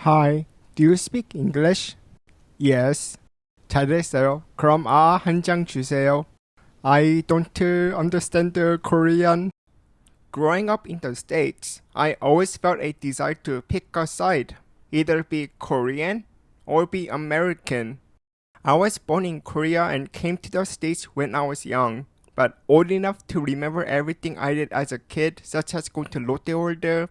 Hi, do you speak English? Yes. 잘했어요. 그럼 한 장 주세요. I don't understand the Korean. Growing up in the States, I always felt a desire to pick a side, either be Korean or be American. I was born in Korea and came to the States when I was young, but old enough to remember everything I did as a kid, such as going to Lotte World,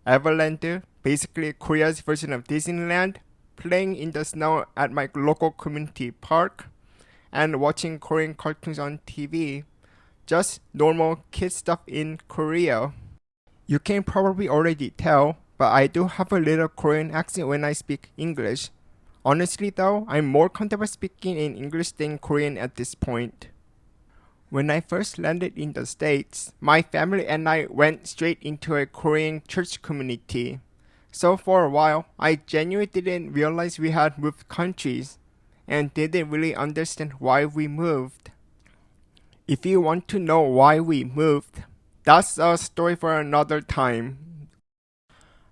Everland, basically Korea's version of Disneyland, playing in the snow at my local community park, and watching Korean cartoons on TV. Just normal kid stuff in Korea. You can probably already tell, but I do have a little Korean accent when I speak English. Honestly though, I'm more comfortable speaking in English than Korean at this point. When I first landed in the States, my family and I went straight into a Korean church community. So for a while, I genuinely didn't realize we had moved countries, and didn't really understand why we moved. If you want to know why we moved, that's a story for another time.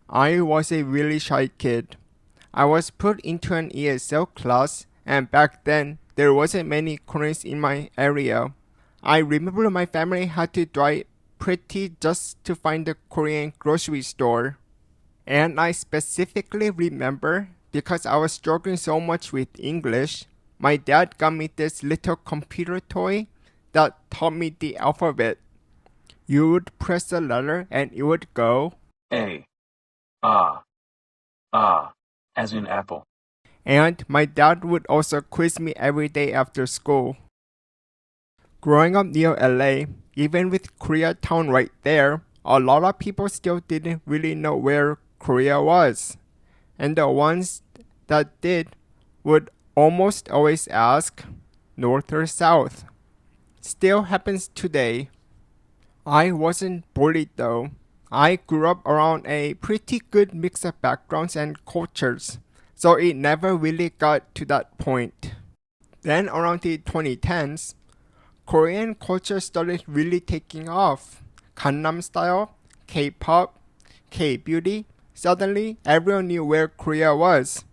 I was a really shy kid. I was put into an ESL class, and back then, there wasn't many Koreans in my area. I remember my family had to drive pretty just to find a Korean grocery store. And I specifically remember, because I was struggling so much with English, my dad got me this little computer toy that taught me the alphabet. You would press a letter and it would go A, as in apple. And my dad would also quiz me every day after school. Growing up near LA, even with Koreatown right there, a lot of people still didn't really know where Korea was. And the ones that did would almost always ask, north or south. Still happens today. I wasn't bullied though. I grew up around a pretty good mix of backgrounds and cultures, so it never really got to that point. Then around the 2010s, Korean culture started really taking off. Gangnam Style, K-pop, K-beauty. Suddenly, everyone knew where Korea was.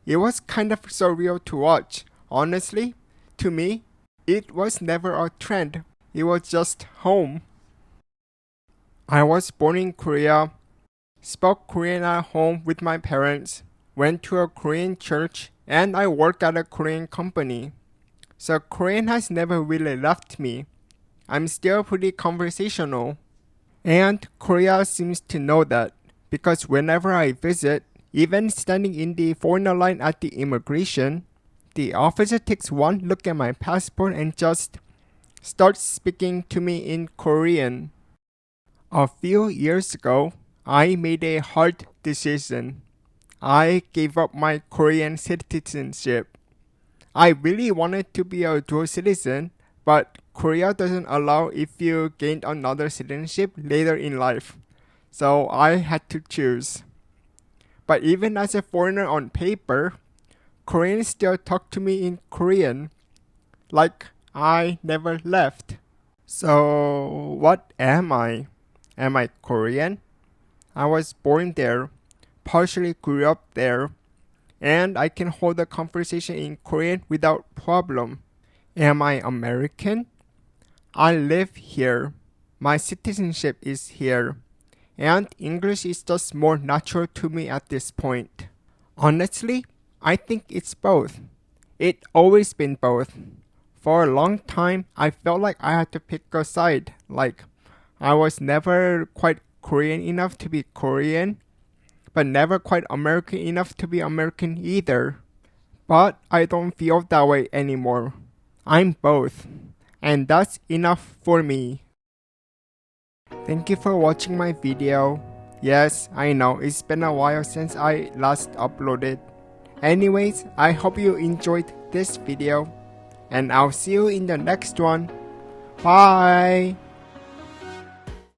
It was kind of surreal to watch. Honestly, to me, it was never a trend. It was just home. I was born in Korea, spoke Korean at home with my parents, went to a Korean church, and I work at a Korean company. So Korean has never really left me. I'm still pretty conversational. And Korea seems to know that, because whenever I visit, even standing in the foreigner line at the immigration, the officer takes one look at my passport and just starts speaking to me in Korean. A few years ago, I made a hard decision. I gave up my Korean citizenship. I really wanted to be a dual citizen, but Korea doesn't allow if you gained another citizenship later in life. So I had to choose. But even as a foreigner on paper, Koreans still talk to me in Korean, like I never left. So what am I? Am I Korean? I was born there, partially grew up there, and I can hold a conversation in Korean without problem. Am I American? I live here. My citizenship is here. And English is just more natural to me at this point. Honestly, I think it's both. It's always been both. For a long time, I felt like I had to pick a side. Like, I was never quite Korean enough to be Korean, but never quite American enough to be American either. But I don't feel that way anymore. I'm both. And that's enough for me. Thank you for watching my video. Yes, I know it's been a while since I last uploaded. Anyways, I hope you enjoyed this video. And I'll see you in the next one. Bye!